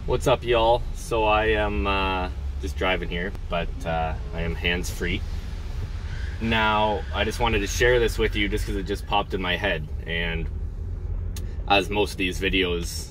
What's up, y'all? So I am just driving here, but I am hands-free. Now, I just wanted to share this with you just because it just popped in my head, and as most of these videos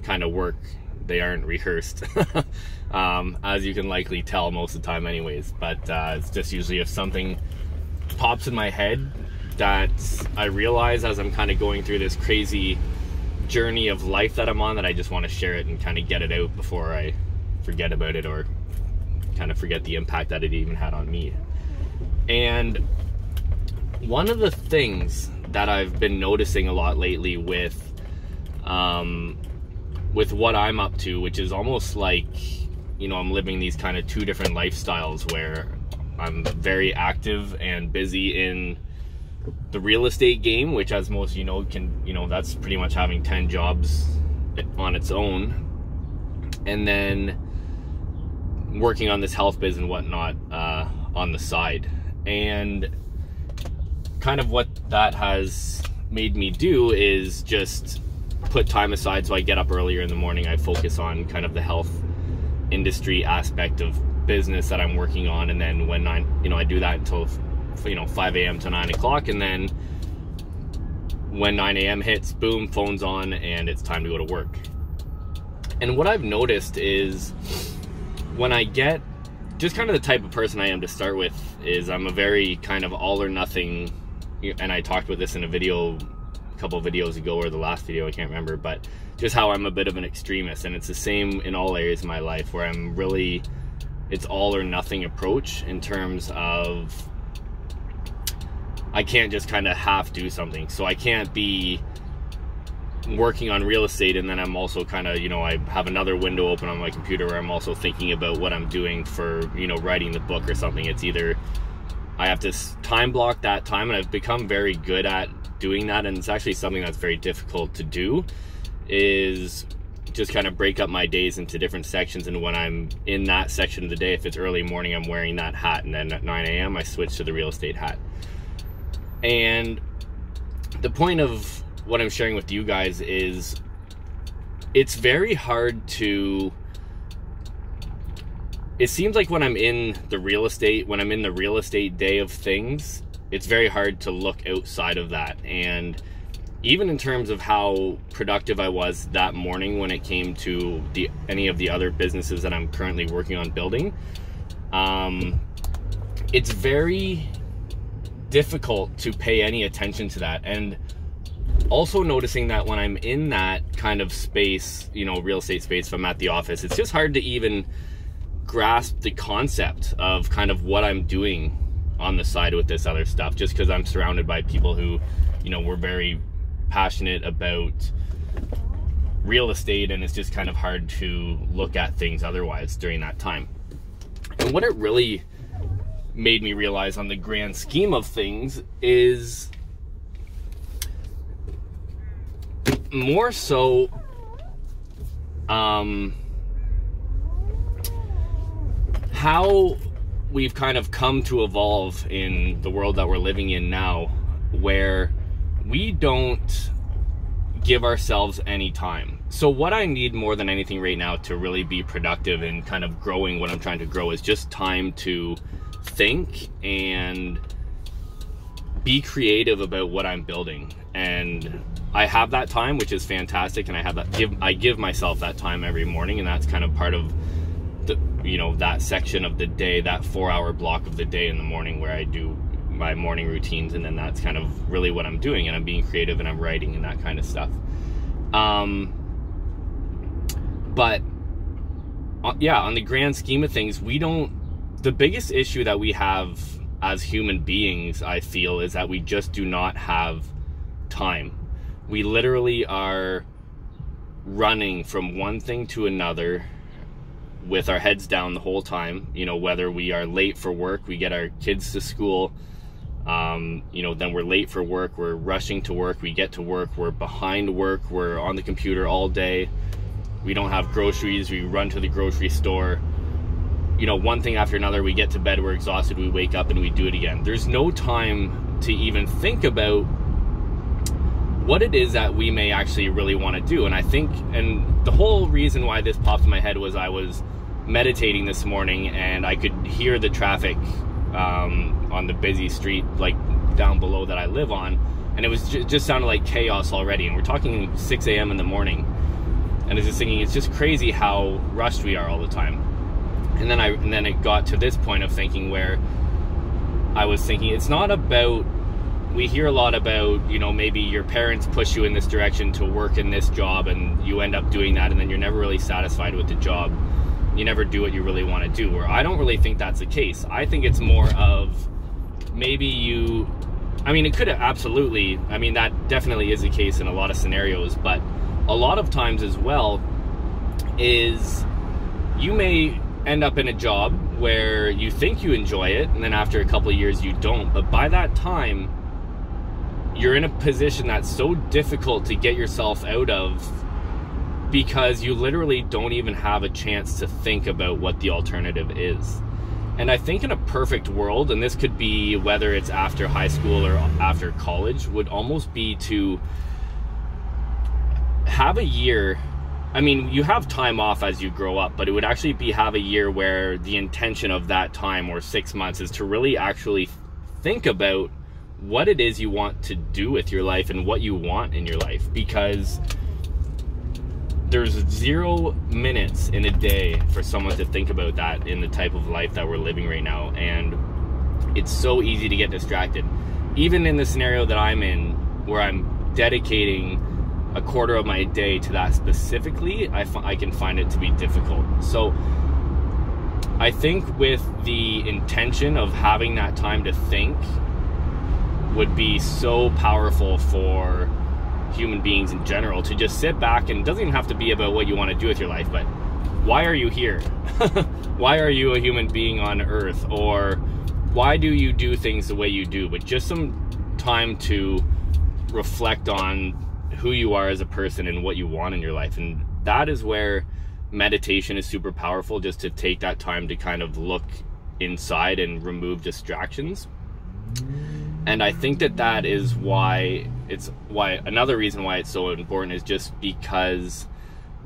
kind of work, they aren't rehearsed, as you can likely tell most of the time anyways, but it's just usually if something pops in my head that I realize as I'm kind of going through this crazy journey of life that I'm on, that I just want to share it and kind of get it out before I forget about it or kind of forget the impact that it even had on me. And one of the things that I've been noticing a lot lately with what I'm up to, which is almost like, you know, I'm living these kind of two different lifestyles where I'm very active and busy in the real estate game, which, as most of you know, that's pretty much having 10 jobs on its own, and then working on this health biz and whatnot on the side. And kind of what that has made me do is just put time aside. So I get up earlier in the morning, I focus on kind of the health industry aspect of business that I'm working on, and then when I do that until 5 a.m. to 9 o'clock, and then when 9 a.m. hits, boom, phone's on and it's time to go to work. And what I've noticed is when I get just kind of the type of person I am to start with is I'm a very kind of all or nothing, and I talked about this in a video a couple of videos ago, or the last video, I can't remember, but just how I'm a bit of an extremist, and it's the same in all areas of my life where it's all or nothing approach in terms of I can't just kind of half do something. So I can't be working on real estate and then I'm also kind of, I have another window open on my computer where I'm also thinking about what I'm doing for, writing the book or something. It's either I have to time block that time, and I've become very good at doing that, and it's actually something that's very difficult to do, is just kind of break up my days into different sections. And when I'm in that section of the day, if it's early morning, I'm wearing that hat, and then at 9 a.m. I switch to the real estate hat. And the point of what I'm sharing with you guys is it's very hard to, it seems like when I'm in the real estate day of things, it's very hard to look outside of that. And even in terms of how productive I was that morning when it came to any of the other businesses that I'm currently working on building, it's very difficult to pay any attention to that. And also noticing that when I'm in that kind of space, real estate space, if I'm at the office, it's just hard to even grasp the concept of kind of what I'm doing on the side with this other stuff, just because I'm surrounded by people who, we're very passionate about real estate, and it's just kind of hard to look at things otherwise during that time. And what it really made me realize on the grand scheme of things is more so how we've kind of come to evolve in the world that we're living in now, where we don't give ourselves any time. So what I need more than anything right now to really be productive and kind of growing what I'm trying to grow is just time to think and be creative about what I'm building. And I have that time, which is fantastic, and I give myself that time every morning, and that's kind of part of the, that section of the day, that 4-hour block of the day in the morning where I do my morning routines, and then that's kind of really what I'm doing, and I'm being creative and I'm writing and that kind of stuff. But yeah, on the grand scheme of things, the biggest issue that we have as human beings, I feel, is that we just do not have time. We literally are running from one thing to another with our heads down the whole time. Whether we are late for work, we get our kids to school, then we're late for work, we're rushing to work, we get to work, we're behind work, we're on the computer all day, we don't have groceries, we run to the grocery store, one thing after another, we get to bed, we're exhausted, we wake up and we do it again. There's no time to even think about what it is that we may actually really want to do. And I think, and the whole reason why this popped in my head was I was meditating this morning and I could hear the traffic on the busy street like down below that I live on, and it was just sounded like chaos already, and we're talking 6 a.m. in the morning, and I was just thinking, it's just crazy how rushed we are all the time. And then it got to this point of thinking where I was thinking, it's not about, we hear a lot about, you know, maybe your parents push you in this direction to work in this job and you end up doing that and then you're never really satisfied with the job. You never do what you really want to do. Or I don't really think that's the case. I think it's more of maybe you, I mean, it could absolutely, I mean, that definitely is the case in a lot of scenarios, but a lot of times as well is you may end up in a job where you think you enjoy it and then after a couple of years you don't, but by that time you're in a position that's so difficult to get yourself out of because you literally don't even have a chance to think about what the alternative is. And I think in a perfect world, and this could be whether it's after high school or after college, would almost be to have a year. I mean, you have time off as you grow up, but it would actually be have a year where the intention of that time, or 6 months, is to really actually think about what it is you want to do with your life and what you want in your life. Because there's 0 minutes in a day for someone to think about that in the type of life that we're living right now. And it's so easy to get distracted. Even in the scenario that I'm in, where I'm dedicating a quarter of my day to that specifically, I can find it to be difficult. So I think with the intention of having that time to think would be so powerful for human beings in general, to just sit back, and it doesn't even have to be about what you want to do with your life, but why are you here? Why are you a human being on earth? Or why do you do things the way you do? But just some time to reflect on who you are as a person and what you want in your life. And that is where meditation is super powerful, just to take that time to kind of look inside and remove distractions. And I think that is why another reason why it's so important is just because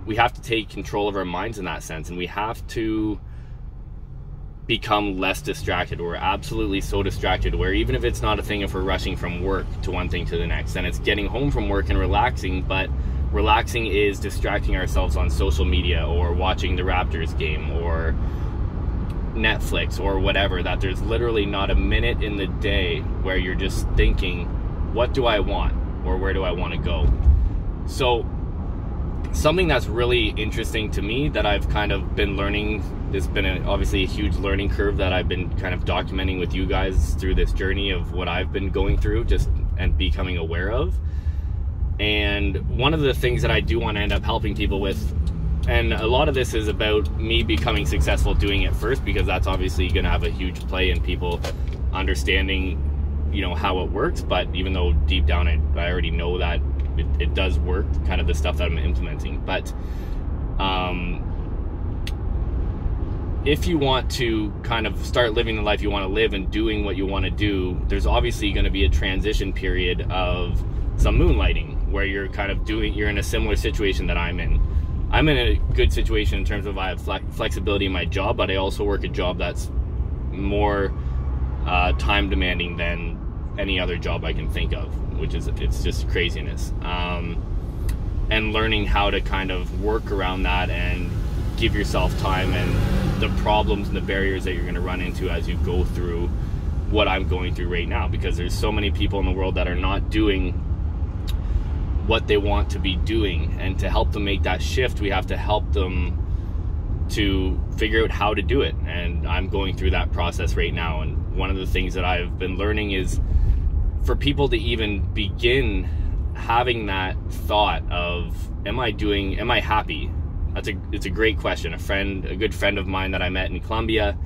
we have to take control of our minds in that sense, and we have to become less distracted. We're absolutely so distracted where even if it's not a thing, if we're rushing from work to one thing to the next, then it's getting home from work and relaxing, but relaxing is distracting ourselves on social media or watching the Raptors game or Netflix or whatever, that there's literally not a minute in the day where you're just thinking, what do I want, or where do I want to go? So something that's really interesting to me that I've kind of been learning, there's been obviously a huge learning curve that I've been kind of documenting with you guys through this journey of what I've been going through just and becoming aware of. And one of the things that I do want to end up helping people with, and a lot of this is about me becoming successful doing it first, because that's obviously going to have a huge play in people understanding, you know, how it works. But even though deep down I already know that it does work, kind of the stuff that I'm implementing. But if you want to kind of start living the life you want to live and doing what you want to do, there's obviously going to be a transition period of some moonlighting where you're kind of you're in a similar situation that I'm in. I'm in a good situation in terms of I have flexibility in my job, but I also work a job that's more time demanding than any other job I can think of, which is, it's just craziness. And learning how to kind of work around that and give yourself time and the problems and the barriers that you're going to run into as you go through what I'm going through right now, because there's so many people in the world that are not doing what they want to be doing, and to help them make that shift, we have to help them to figure out how to do it. And I'm going through that process right now. And one of the things that I've been learning is for people to even begin having that thought of, am I happy? It's a great question. A good friend of mine that I met in Colombia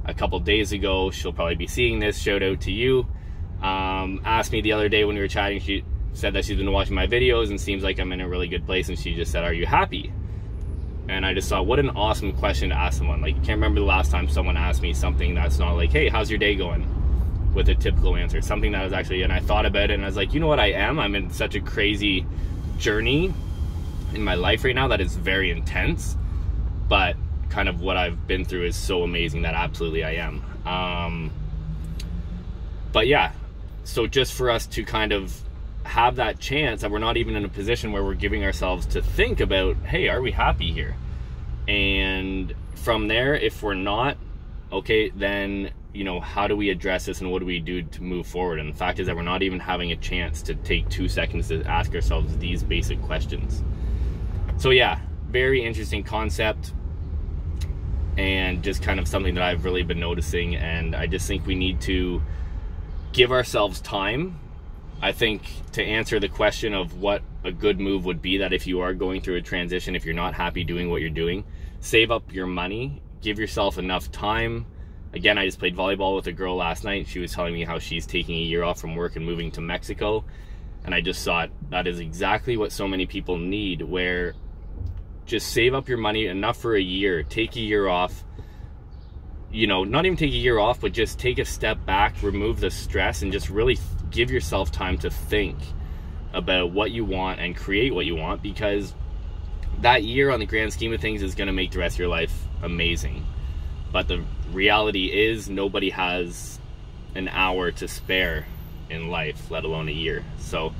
a couple days ago, she'll probably be seeing this, shout out to you, asked me the other day when we were chatting, she said that she's been watching my videos and seems like I'm in a really good place, and she just said, are you happy? And I just thought, what an awesome question to ask someone. Like, I can't remember the last time someone asked me something that's not like, hey, how's your day going? with a typical answer, something that was actually, and I thought about it and I was like, you know what, I'm in such a crazy journey in my life right now that is very intense, but kind of what I've been through is so amazing that absolutely I am. But yeah, so just for us to kind of have that chance that we're not even in a position where we're giving ourselves to think about, hey, are we happy here? And from there, if we're not, okay, then, you know, how do we address this and what do we do to move forward? And the fact is that we're not even having a chance to take 2 seconds to ask ourselves these basic questions. So yeah, very interesting concept, and just kind of something that I've really been noticing. And I just think we need to give ourselves time. I think to answer the question of what a good move would be, that if you are going through a transition, if you're not happy doing what you're doing, save up your money, give yourself enough time. Again, I just played volleyball with a girl last night. She was telling me how she's taking a year off from work and moving to Mexico. And I just thought that is exactly what so many people need, where just save up your money enough for a year, take a year off, you know, not even take a year off, but just take a step back, remove the stress, and just really give yourself time to think about what you want and create what you want, because that year on the grand scheme of things is going to make the rest of your life amazing. But the reality is nobody has an hour to spare in life, let alone a year. So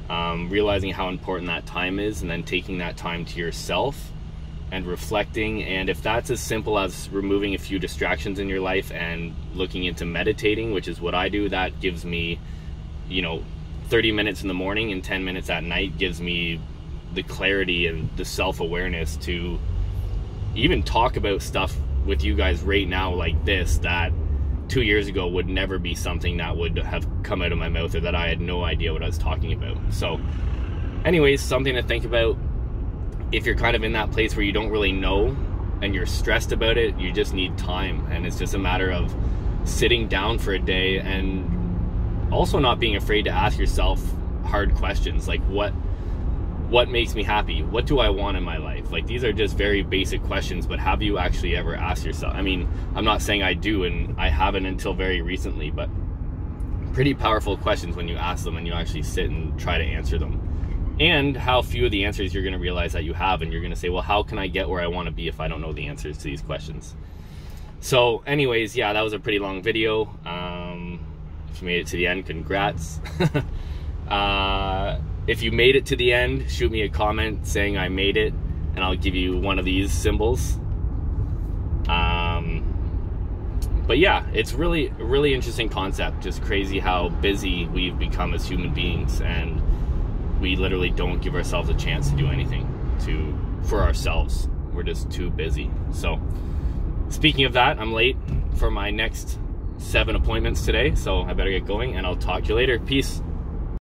realizing how important that time is, and then taking that time to yourself and reflecting. And if that's as simple as removing a few distractions in your life and looking into meditating, which is what I do, that gives me, you know, 30 minutes in the morning and 10 minutes at night, gives me the clarity and the self-awareness to even talk about stuff with you guys right now like this, that 2 years ago would never be something that would have come out of my mouth, or that I had no idea what I was talking about. So anyways, something to think about. If you're kind of in that place where you don't really know and you're stressed about it, you just need time. And it's just a matter of sitting down for a day, and also not being afraid to ask yourself hard questions like, what makes me happy? What do I want in my life? Like, these are just very basic questions, but have you actually ever asked yourself? I mean, I'm not saying I do, and I haven't until very recently, but pretty powerful questions when you ask them and you actually sit and try to answer them. And how few of the answers you're going to realize that you have, and you're going to say, well, how can I get where I want to be if I don't know the answers to these questions? So anyways, yeah, that was a pretty long video. If you made it to the end, congrats. If you made it to the end, shoot me a comment saying I made it, and I'll give you one of these symbols. But yeah, it's really a really interesting concept. Just crazy how busy we've become as human beings, and we literally don't give ourselves a chance to do anything for ourselves. We're just too busy. So speaking of that, I'm late for my next 7 appointments today, so I better get going, and I'll talk to you later. Peace.